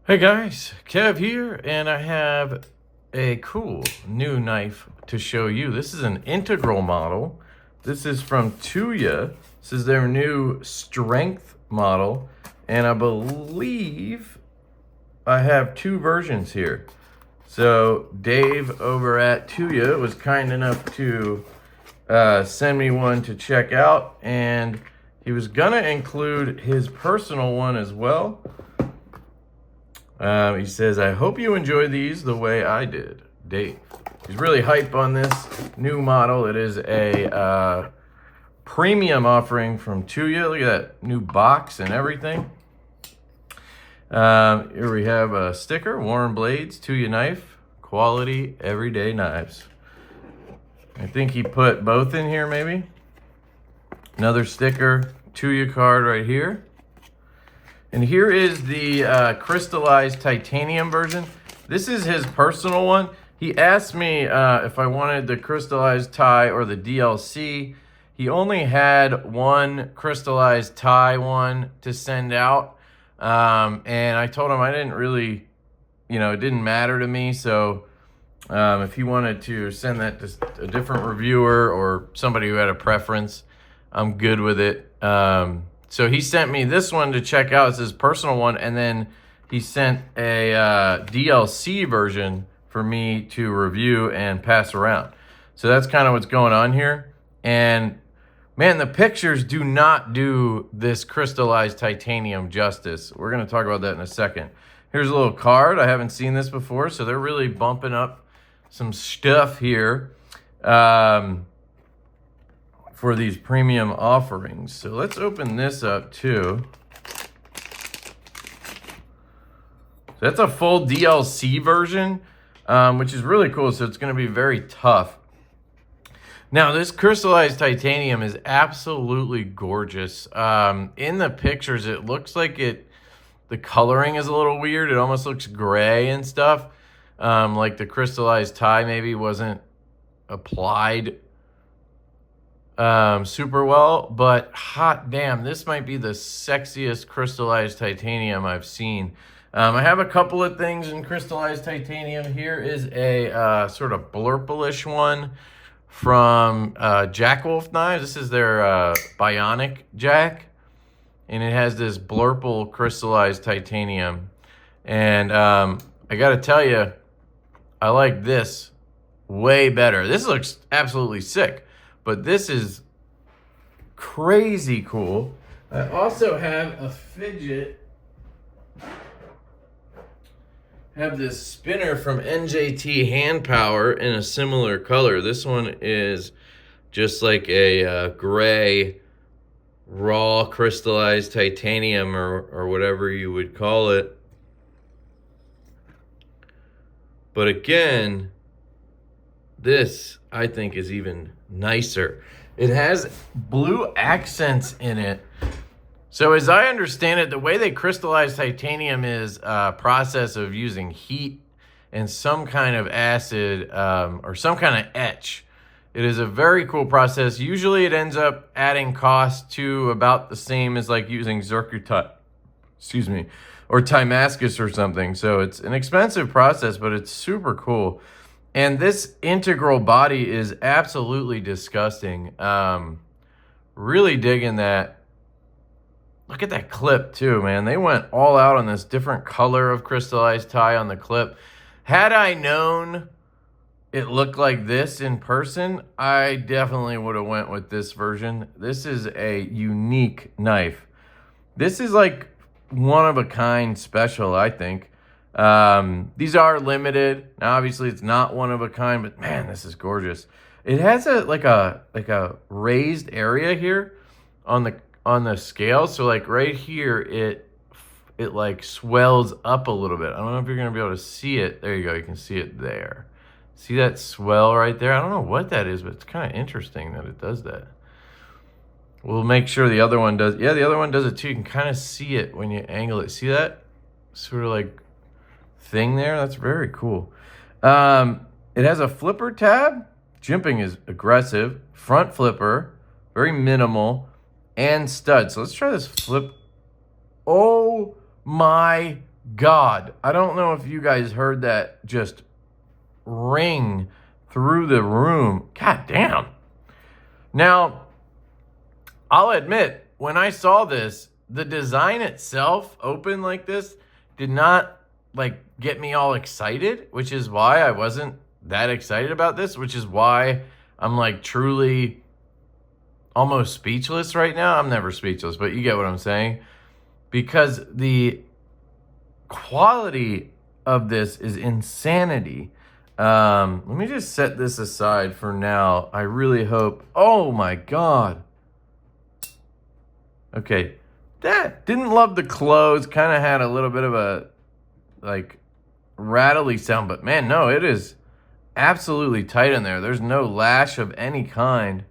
Hey guys, Kev here, and I have a cool new knife to show you. This is an integral model. This is from Tuya. This is their new strength model, and I believe I have two versions here. So Dave over at Tuya was kind enough to send me one to check out, and he was gonna include his personal one as well. He says, I hope you enjoy these the way I did, Dave. He's really hype on this new model. It is a premium offering from Tuya. Look at that new box and everything. Here we have a sticker, Warren Blades, Tuya knife, quality everyday knives. I think he put both in here maybe. Another sticker, Tuya card right here. And here is the crystallized titanium version. This is his personal one. He asked me if I wanted the crystallized tie or the DLC. He only had one crystallized tie one to send out. And I told him I didn't really, it didn't matter to me. So if he wanted to send that to a different reviewer or somebody who had a preference, I'm good with it. So he sent me this one to check out. It's his personal one. And then he sent a DLC version for me to review and pass around. So that's kind of what's going on here. And man, the pictures do not do this crystallized titanium justice. We're going to talk about that in a second. Here's a little card. I haven't seen this before. So they're really bumping up some stuff here. For these premium offerings. So let's open this up too. So that's a full DLC version, which is really cool. So it's going to be very tough. Now this crystallized titanium is absolutely gorgeous. In the pictures, it looks like the coloring is a little weird. It almost looks gray and stuff. Like the crystallized tie maybe wasn't applied super well, but hot damn, this might be the sexiest crystallized titanium I've seen. I have a couple of things in crystallized titanium. Here is a sort of blurplish one from Jack Wolf Knives. This is their bionic jack, and it has this blurple crystallized titanium. And I gotta tell you, I like this way better. This looks absolutely sick. But this is crazy cool. I also have a Fidget. Have this spinner from NJT Hand Power in a similar color. This one is just like a gray raw crystallized titanium or whatever you would call it. But again, this I think is even nicer. It has blue accents in it. So as I understand it, the way they crystallize titanium is a process of using heat and some kind of acid or some kind of etch. It is a very cool process. Usually it ends up adding cost to about the same as like using zircotite, or Timascus or something. So it's an expensive process, but it's super cool. And this integral body is absolutely disgusting. Really digging that. Look at that clip too, man. They went all out on this different color of crystallized tie on the clip. Had I known it looked like this in person, I definitely would have went with this version. This is a unique knife. This is like one of a kind special, I think. These are limited. Now, obviously it's not one of a kind, but man, this is gorgeous. It has like a raised area here on the scale. So like right here, it like swells up a little bit. I don't know if you're going to be able to see it. There you go. You can see it there. See that swell right there? I don't know what that is, but it's kind of interesting that it does that. We'll make sure the other one does. Yeah, the other one does it too. You can kind of see it when you angle it. See that sort of like thing there? That's very cool. It has a flipper tab. Jimping is aggressive. Front flipper, very minimal, and stud. So let's try this flip. Oh my God, I don't know if you guys heard that just ring through the room. God damn. Now, I'll admit, when I saw this, the design itself open like this did not like get me all excited, which is why I wasn't that excited about this, which is why I'm like truly almost speechless right now. I'm never speechless, but you get what I'm saying. Because the quality of this is insanity. Let me just set this aside for now. I really hope. Oh my God. Okay. That didn't love the close. Kind of had a little bit of a like rattly sound, but man, no, it is absolutely tight in there. There's no lash of any kind.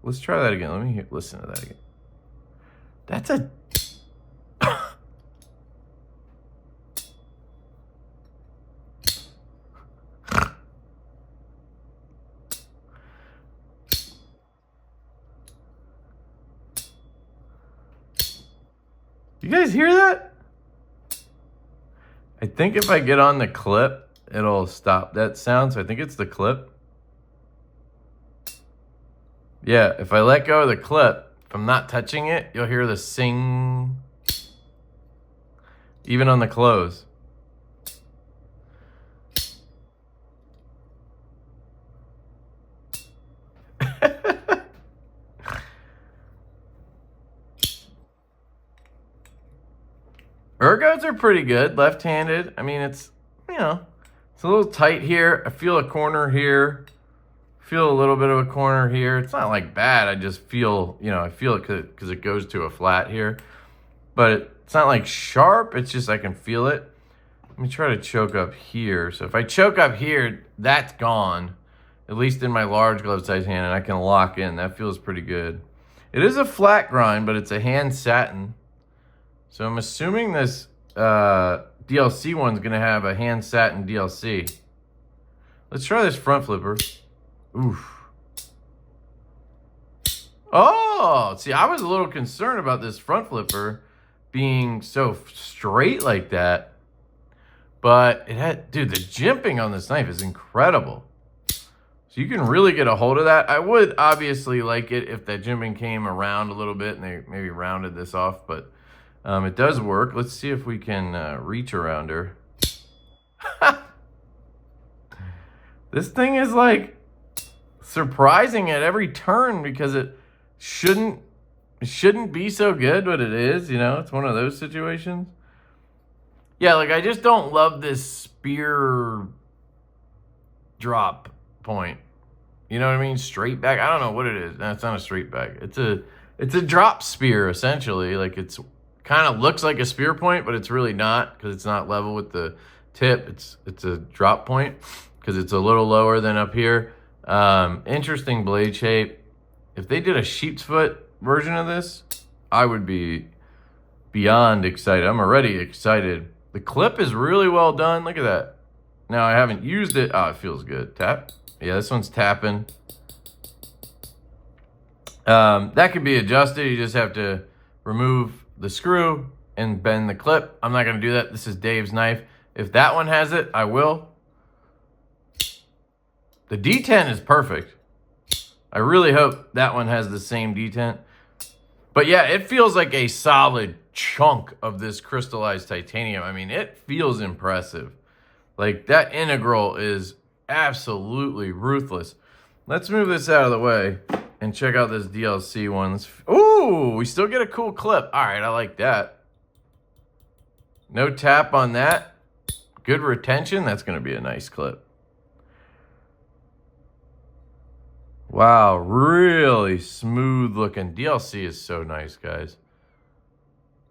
Let's try that again. Let me listen to that again. That's a... You guys hear that? I think if I get on the clip, it'll stop that sound. So I think it's the clip. Yeah, if I let go of the clip, if I'm not touching it, you'll hear the sing. Even on the close. Ergos are pretty good, left-handed. I mean, it's, you know, it's a little tight here. I feel a corner here. Feel a little bit of a corner here. It's not like bad. I just feel, you know, I feel it because it goes to a flat here. But it's not like sharp. It's just I can feel it. Let me try to choke up here. So if I choke up here, that's gone. At least in my large glove size hand, and I can lock in. That feels pretty good. It is a flat grind, but it's a hand satin. So I'm assuming this DLC one's gonna have a hand satin DLC. Let's try this front flipper. Oof. Oh, see, I was a little concerned about this front flipper being so straight like that. But it had, dude, the jimping on this knife is incredible. So you can really get a hold of that. I would obviously like it if that jimping came around a little bit and they maybe rounded this off, but it does work. Let's see if we can reach around her. This thing is like surprising at every turn because it shouldn't be so good, but it is, you know, it's one of those situations. Yeah, like I just don't love this spear drop point. You know what I mean? Straight back. I don't know what it is. No, it's not a straight back. It's a drop spear essentially. Like it's kind of looks like a spear point, but it's really not because it's not level with the tip. It's a drop point because it's a little lower than up here. Interesting blade shape. If they did a sheep's foot version of this, I would be beyond excited. I'm already excited. The clip is really well done. Look at that. Now I haven't used it. Oh, it feels good. Tap. Yeah, this one's tapping. That can be adjusted. You just have to remove the screw and bend the clip. I'm not going to do that. This is Dave's knife. If that one has it, I will. The detent is perfect. I really hope that one has the same detent. But yeah, it feels like a solid chunk of this crystallized titanium. I mean, it feels impressive. Like that integral is absolutely ruthless. Let's move this out of the way and check out this DLC one. Ooh, we still get a cool clip. All right, I like that. No tap on that. Good retention. That's going to be a nice clip. Wow, really smooth looking. DLC is so nice, guys.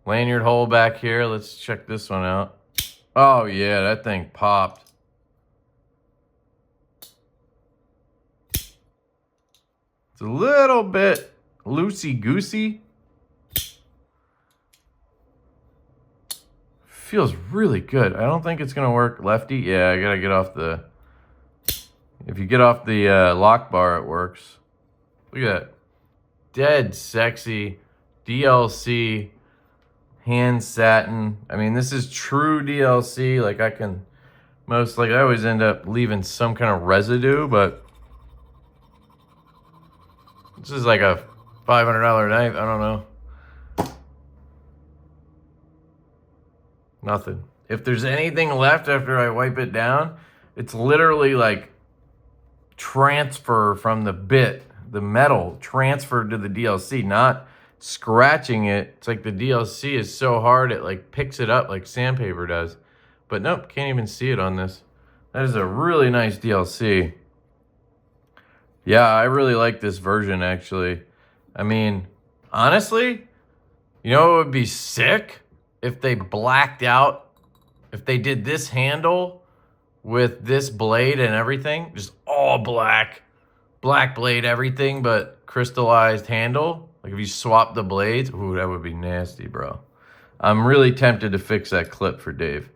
Lanyard hole back here. Let's check this one out. Oh, yeah, that thing popped. It's a little bit loosey-goosey. Feels really good. I don't think it's going to work lefty. Yeah, I got to get off the... If you get off the lock bar, it works. Look at that. Dead sexy DLC hand satin. I mean, this is true DLC. Like I always end up leaving some kind of residue, but this is like a $500 knife. I don't know. Nothing. If there's anything left after I wipe it down, it's literally like transfer from the bit, the metal transferred to the DLC, not scratching it. It's like the DLC is so hard it like picks it up like sandpaper does. But nope, can't even see it on this. That is a really nice DLC. Yeah, I really like this version actually. I mean, honestly, you know what would be sick? If they blacked out, if they did this handle with this blade and everything, just all black blade, everything, but crystallized handle. Like if you swap the blades, ooh, that would be nasty, bro. I'm really tempted to fix that clip for Dave,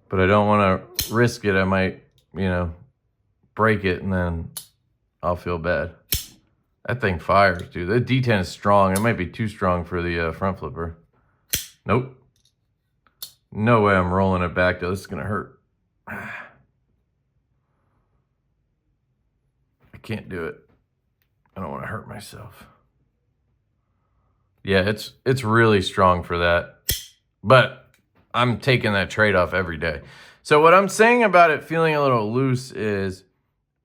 but I don't want to risk it. I might, you know, break it and then I'll feel bad. That thing fires, dude. The detent is strong. It might be too strong for the front flipper. Nope. No way I'm rolling it back, though. This is going to hurt. I can't do it. I don't want to hurt myself. Yeah, it's really strong for that. But I'm taking that trade-off every day. So what I'm saying about it feeling a little loose is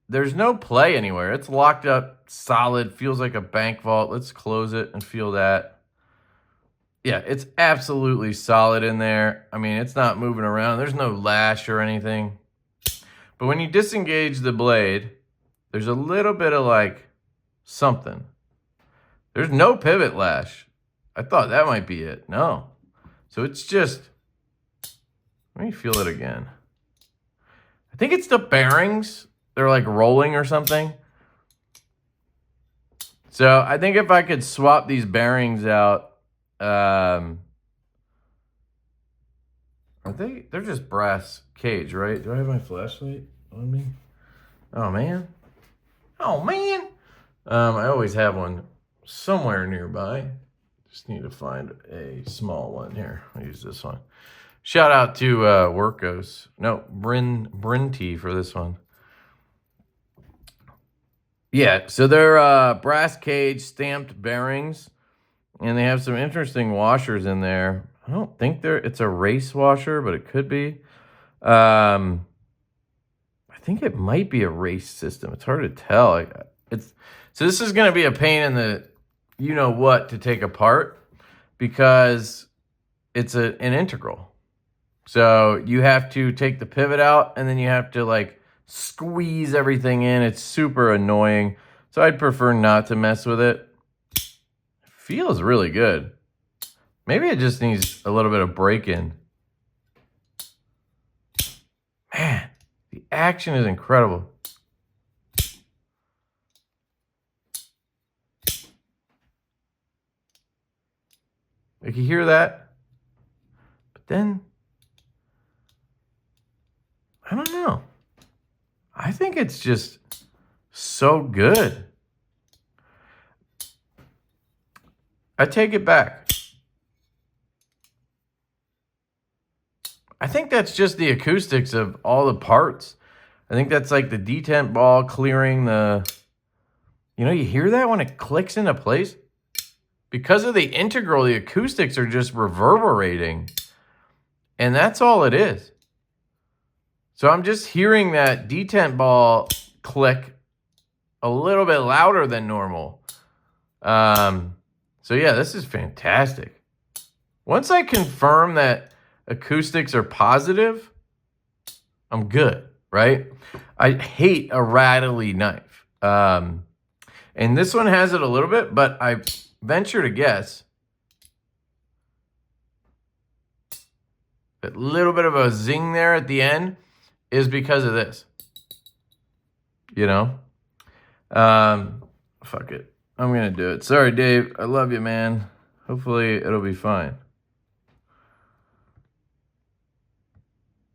there's no play anywhere. It's locked up solid. Feels like a bank vault. Let's close it and feel that. Yeah, it's absolutely solid in there. I mean, it's not moving around. There's no lash or anything. But when you disengage the blade, there's a little bit of like something. There's no pivot lash. I thought that might be it. No. So it's just, let me feel it again. I think it's the bearings. They're like rolling or something. So I think if I could swap these bearings out, they're just brass cage, right? Do I have my flashlight on me? Oh man. I always have one somewhere nearby. Just need to find a small one here. I'll use this one. Shout out to Workos. No, Brinty for this one. Yeah, so they're brass cage stamped bearings. And they have some interesting washers in there. I don't think it's a race washer, but it could be. I think it might be a race system. It's hard to tell. So this is going to be a pain in the you-know-what to take apart because it's an integral. So you have to take the pivot out, and then you have to, like, squeeze everything in. It's super annoying. So I'd prefer not to mess with it. Feels really good. Maybe it just needs a little bit of break-in. Man, the action is incredible. I can hear that. But then, I don't know. I think it's just so good. I take it back. I think that's just the acoustics of all the parts. I think that's like the detent ball clearing the... You hear that when it clicks into place? Because of the integral, the acoustics are just reverberating. And that's all it is. So I'm just hearing that detent ball click a little bit louder than normal. So yeah, this is fantastic. Once I confirm that acoustics are positive, I'm good, right? I hate a rattly knife. And this one has it a little bit, but I venture to guess that little bit of a zing there at the end is because of this. Fuck it. I'm going to do it. Sorry, Dave. I love you, man. Hopefully, it'll be fine.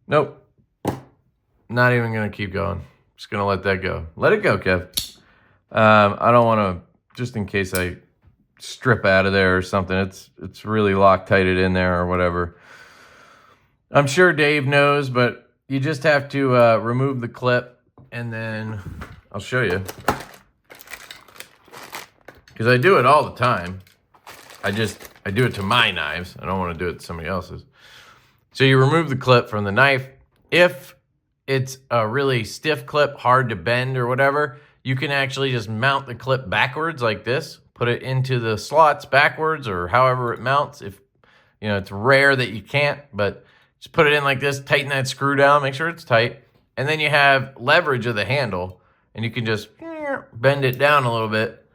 Nope. Not even going to keep going. Just going to let that go. Let it go, Kev. I don't want to, just in case I strip out of there or something. It's really Loctited in there or whatever. I'm sure Dave knows, but you just have to remove the clip, and then I'll show you. Because I do it all the time. I do it to my knives. I don't want to do it to somebody else's. So you remove the clip from the knife. If it's a really stiff clip, hard to bend or whatever, you can actually just mount the clip backwards like this. Put it into the slots backwards or however it mounts. If you know, it's rare that you can't, but just put it in like this, tighten that screw down, make sure it's tight. And then you have leverage of the handle, and you can just bend it down a little bit.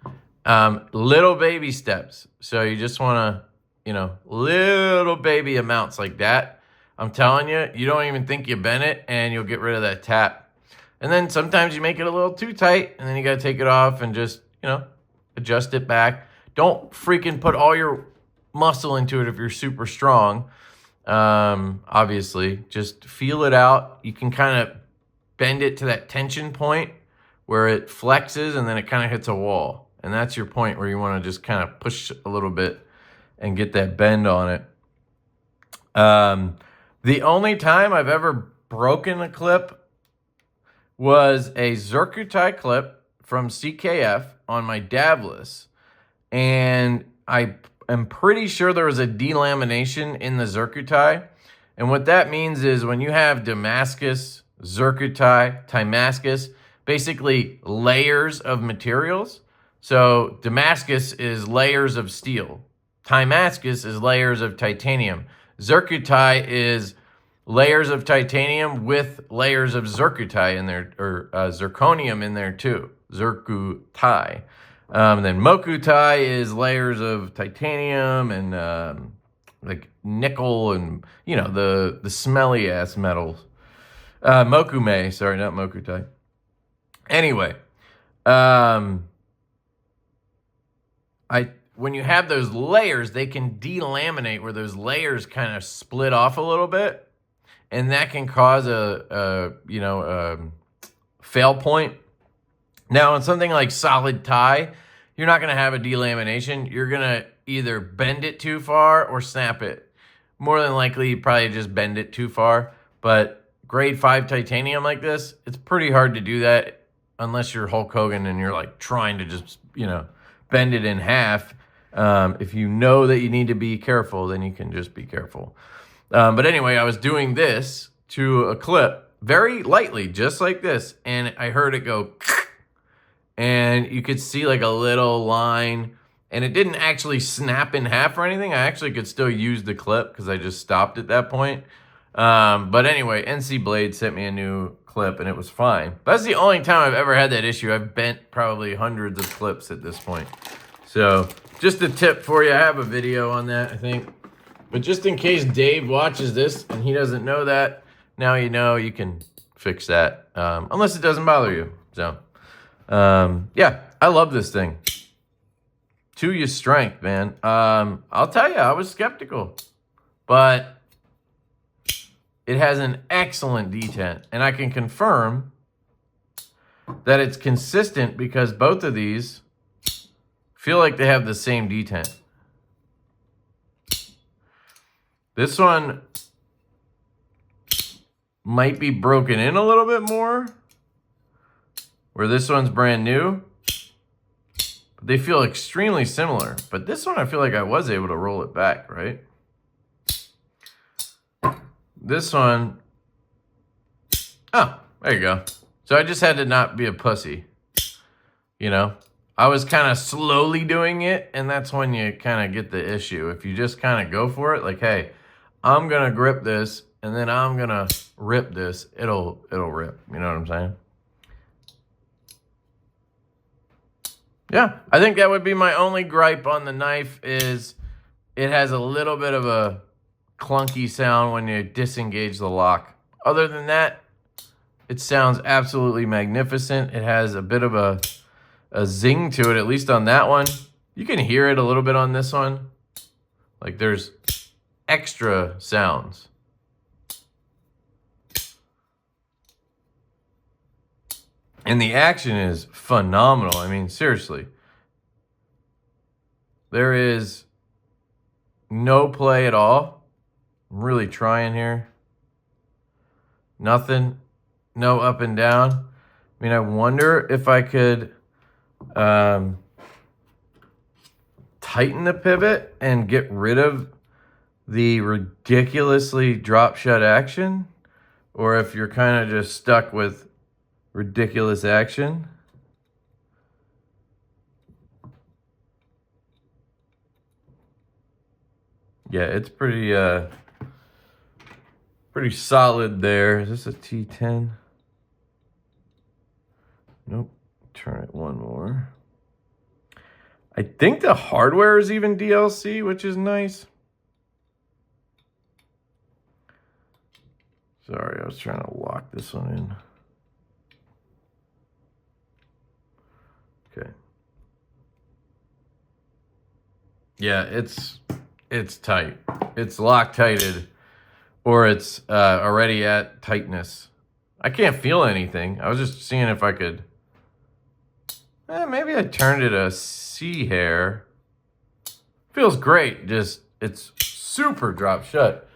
Little baby steps. So you just want to, you know, little baby amounts like that. I'm telling you, you don't even think you bent it, and you'll get rid of that tap. And then sometimes you make it a little too tight, and then you got to take it off and just, you know, adjust it back. Don't freaking put all your muscle into it if you're super strong. Obviously, just feel it out. You can kind of bend it to that tension point where it flexes and then it kind of hits a wall. And that's your point where you want to just kind of push a little bit and get that bend on it. The only time I've ever broken a clip was a Zircuti clip from CKF on my Davlis. And I'm pretty sure there was a delamination in the Zircuti. And what that means is when you have Damascus, Zircuti, Timascus, basically layers of materials. So Damascus is layers of steel. Timascus is layers of titanium. Zircuti is layers of titanium with layers of Zircuti in there, or zirconium in there too. Zircuti. Then Mokuti is layers of titanium and like nickel and, you know, the smelly ass metals. Mokume, sorry, not Mokuti. Anyway, when you have those layers, they can delaminate where those layers kind of split off a little bit, and that can cause a fail point. Now, on something like solid tie, you're not going to have a delamination. You're going to either bend it too far or snap it. More than likely, you probably just bend it too far. But grade 5 titanium like this, it's pretty hard to do that unless you're Hulk Hogan and you're like trying to just, you know, bend it in half. If you know that you need to be careful, then you can just be careful. But anyway, I was doing this to a clip very lightly, just like this. And I heard it go, and you could see like a little line, and it didn't actually snap in half or anything. I actually could still use the clip because I just stopped at that point. But anyway, NC Blade sent me a new clip and it was fine. That's the only time I've ever had that issue. I've bent probably hundreds of clips at this point. So just a tip for you. I have a video on that, I think. But just in case Dave watches this and he doesn't know that, now you know, you can fix that. Unless it doesn't bother you. So, yeah, I love this thing. Tuya strength, man. I'll tell you, I was skeptical. But it has an excellent detent. And I can confirm that it's consistent because both of these feel like they have the same detent. This one might be broken in a little bit more, where this one's brand new. But they feel extremely similar. But this one, I feel like I was able to roll it back, right? This one, oh, there you go. So I just had to not be a pussy, you know? I was kind of slowly doing it, and that's when you kind of get the issue. If you just kind of go for it, like, hey, I'm going to grip this, and then I'm going to rip this, it'll rip. You know what I'm saying? Yeah, I think that would be my only gripe on the knife is it has a little bit of a clunky sound when you disengage the lock. Other than that, it sounds absolutely magnificent. It has a bit of a zing to it, at least on that one. You can hear it a little bit on this one. Like there's extra sounds. And the action is phenomenal. I mean, seriously. There is no play at all. I'm really trying here. Nothing. No up and down. I mean, I wonder if I could tighten the pivot and get rid of the ridiculously drop shut action, or if you're kind of just stuck with ridiculous action. Yeah, it's pretty solid there. Is this a T10? Nope. Turn it one more. I think the hardware is even DLC, which is nice. Sorry, I was trying to lock this one in. Okay. Yeah, it's tight. It's Loctited, or it's already at tightness. I can't feel anything. I was just seeing if I could. Maybe I turned it a C hair. Feels great. Just it's super drop shut.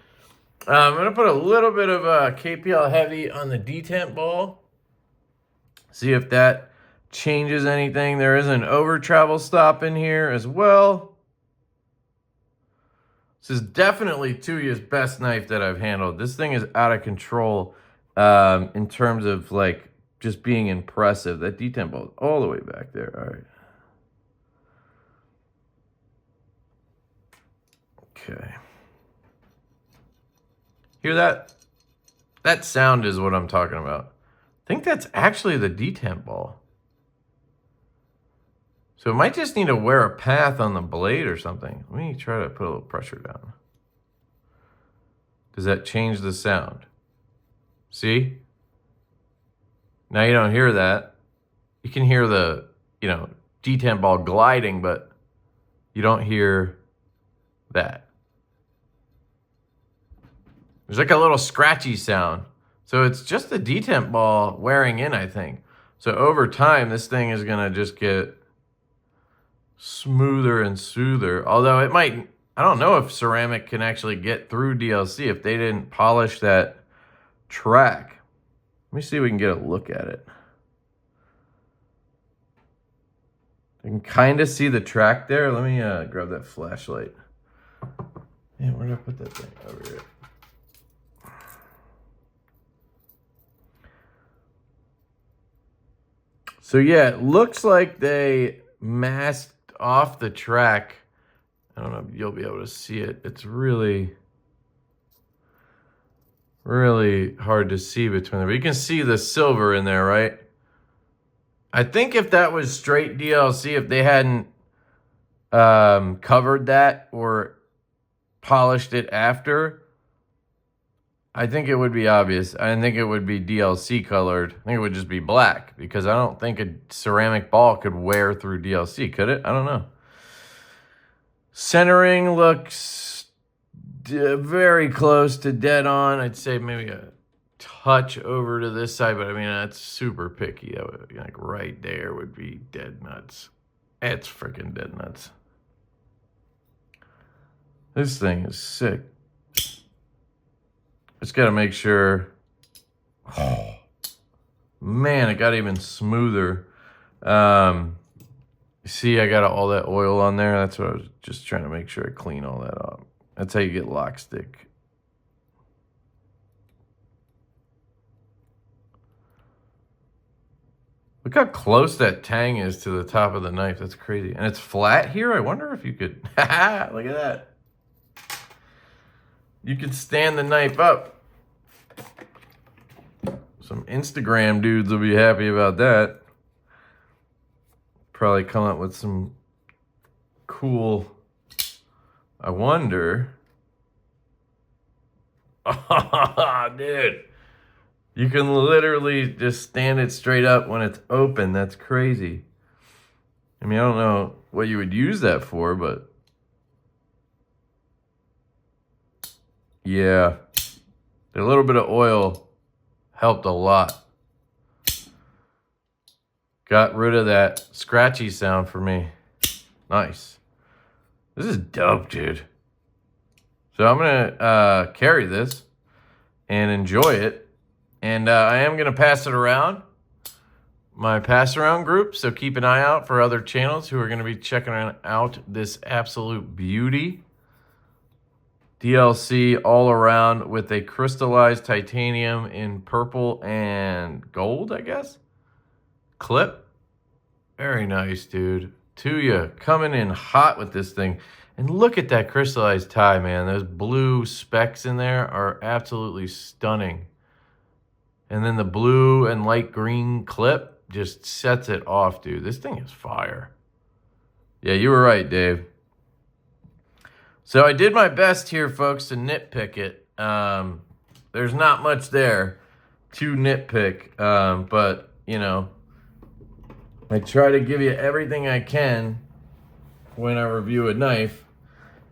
I'm gonna put a little bit of KPL heavy on the detent ball. See if that changes anything. There is an over travel stop in here as well. This is definitely Tuya's best knife that I've handled. This thing is out of control in terms of like just being impressive. That detent ball is all the way back there. All right. Okay. Hear that? That sound is what I'm talking about. I think that's actually the detent ball. So it might just need to wear a path on the blade or something. Let me try to put a little pressure down. Does that change the sound? See? Now you don't hear that. You can hear the, detent ball gliding, but you don't hear that. There's like a little scratchy sound. So it's just the detent ball wearing in, I think. So over time, this thing is gonna just get smoother and smoother. Although it might, I don't know if ceramic can actually get through DLC if they didn't polish that track. Let me see if we can get a look at it. I can kind of see the track there. Let me grab that flashlight. Man, where did I put that thing? Over here. So yeah, it looks like they masked off the track. I don't know if you'll be able to see it. It's really, really hard to see between them. But you can see the silver in there, right? I think if that was straight DLC, if they hadn't covered that or polished it after, I think it would be obvious. I think it would be DLC colored. I think it would just be black because I don't think a ceramic ball could wear through DLC, could it? I don't know. Centering looks very close to dead on. I'd say maybe a touch over to this side, but I mean, that's super picky. That would, like right there would be dead nuts. It's freaking dead nuts. This thing is sick. Just got to make sure. Oh, man, it got even smoother. See, I got all that oil on there. That's what I was just trying to make sure I clean all that up. That's how you get lock stick. Look how close that tang is to the top of the knife. That's crazy. And it's flat here. I wonder if you could. Look at that. You could stand the knife up. Some Instagram dudes will be happy about that. Probably come up with some cool. I wonder. Oh, dude. You can literally just stand it straight up when it's open. That's crazy. I mean, I don't know what you would use that for, but yeah, a little bit of oil helped a lot. Got rid of that scratchy sound for me. Nice. This is dope, dude. So I'm going to carry this and enjoy it. And I am going to pass it around my pass around group. So keep an eye out for other channels who are going to be checking out this absolute beauty. DLC all around with a crystallized titanium in purple and gold, I guess. Clip. Very nice, dude. Tuya coming in hot with this thing. And look at that crystallized tie, man. Those blue specks in there are absolutely stunning. And then the blue and light green clip just sets it off, dude. This thing is fire. Yeah, you were right, Dave. So I did my best here, folks, to nitpick it. There's not much there to nitpick, but, you know, I try to give you everything I can when I review a knife.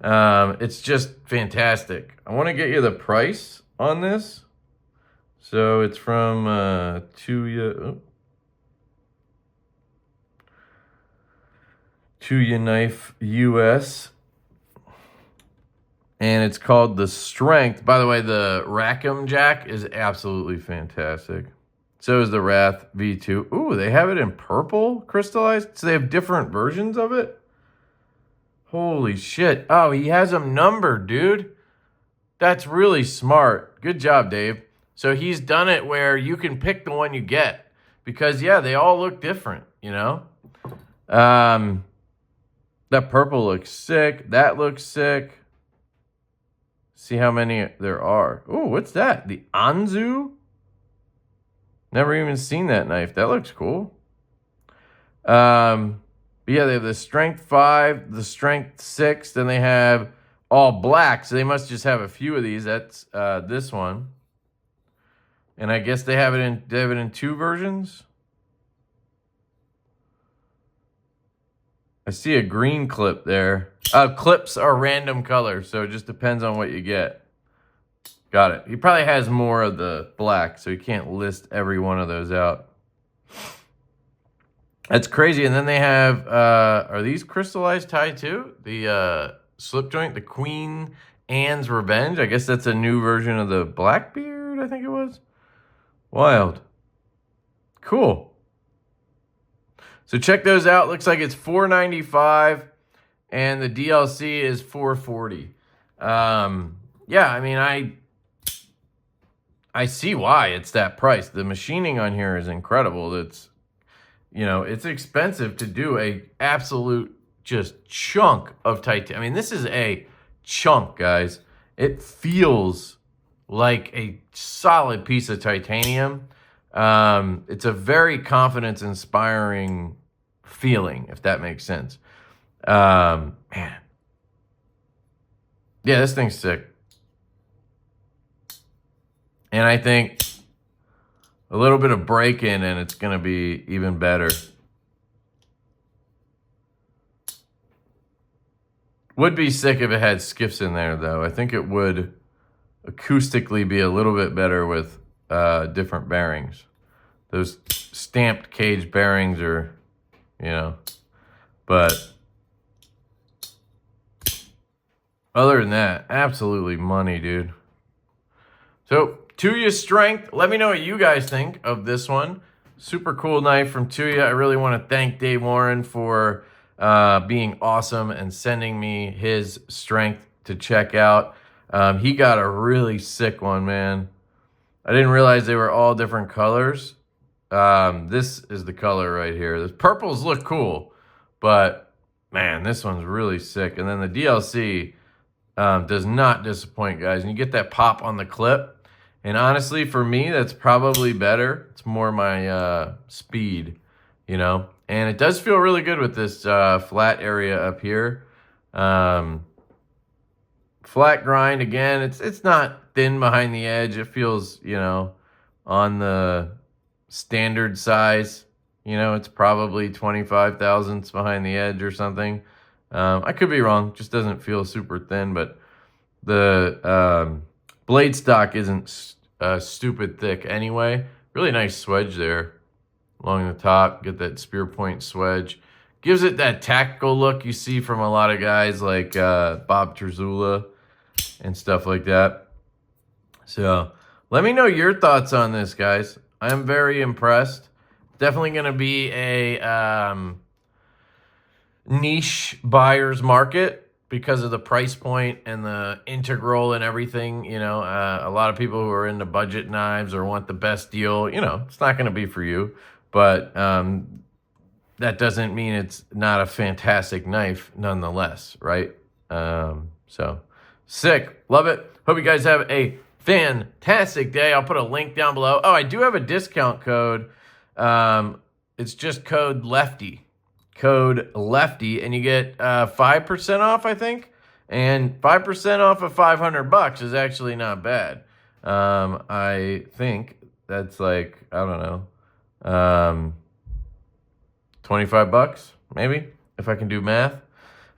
It's just fantastic. I want to get you the price on this. So it's from Tuya Knife US. And it's called the Strength. By the way, the Rackham Jack is absolutely fantastic. So is the Wrath V2. Ooh, they have it in purple crystallized. So they have different versions of it. Holy shit. Oh, he has them numbered, dude. That's really smart. Good job, Dave. So he's done it where you can pick the one you get. Because, yeah, they all look different, you know? That purple looks sick. That looks sick. See how many there are. Ooh, what's that? The Anzu? Never even seen that knife. That looks cool. But yeah, they have the Strength 5, the Strength 6. Then they have all black. So they must just have a few of these. That's this one. And I guess they have it in 2 versions. I see a green clip there. Clips are random colors, so it just depends on what you get. Got it. He probably has more of the black, so he can't list every one of those out. That's crazy. And then they have, are these crystallized tie too? The slip joint, the Queen Anne's Revenge. I guess that's a new version of the Blackbeard, I think it was. Wild. Cool. So check those out. Looks like it's $4.95 and the DLC is $4.40. Yeah, I mean, I see why it's that price. The machining on here is incredible. It's, you know, it's expensive to do a absolute just chunk of titanium. I mean, this is a chunk, guys. It feels like a solid piece of titanium. It's a very confidence-inspiring feeling, if that makes sense. Man. Yeah, this thing's sick. And I think a little bit of break-in and it's going to be even better. Would be sick if it had skiffs in there, though. I think it would acoustically be a little bit better with different bearings. Those stamped cage bearings are, you know, but other than that, absolutely money, dude. So, Tuya Strength, let me know what you guys think of this one. Super cool knife from Tuya. I really want to thank Dave Warren for being awesome and sending me his Strength to check out. He got a really sick one, man. I didn't realize they were all different colors. This is the color right here. The purples look cool, but man, this one's really sick. And then the DLC does not disappoint, guys. And you get that pop on the clip. And honestly, for me, that's probably better. It's more my speed, you know. And it does feel really good with this flat area up here. Flat grind, again, it's not thin behind the edge. It feels, you know, on the standard size. You know, it's probably 25 thousandths behind the edge or something. I could be wrong. Just doesn't feel super thin, but the blade stock isn't stupid thick anyway. Really nice swedge there along the top. Get that spear point swedge. Gives it that tactical look you see from a lot of guys like Bob Terzula and stuff like that. So let me know your thoughts on this, guys. I'm very impressed. Definitely going to be a niche buyer's market because of the price point and the integral and everything. You know, a lot of people who are into budget knives or want the best deal, you know, it's not going to be for you. But that doesn't mean it's not a fantastic knife nonetheless, right? So sick. Love it. Hope you guys have a fantastic day. I'll put a link down below. Oh, I do have a discount code. It's just code LEFTY. Code LEFTY, and you get 5% off, I think. And 5% off of $500 is actually not bad. I think that's like, I don't know, $25 maybe, if I can do math.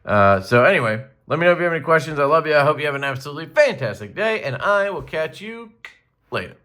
So anyway, let me know if you have any questions. I love you. I hope you have an absolutely fantastic day, and I will catch you later.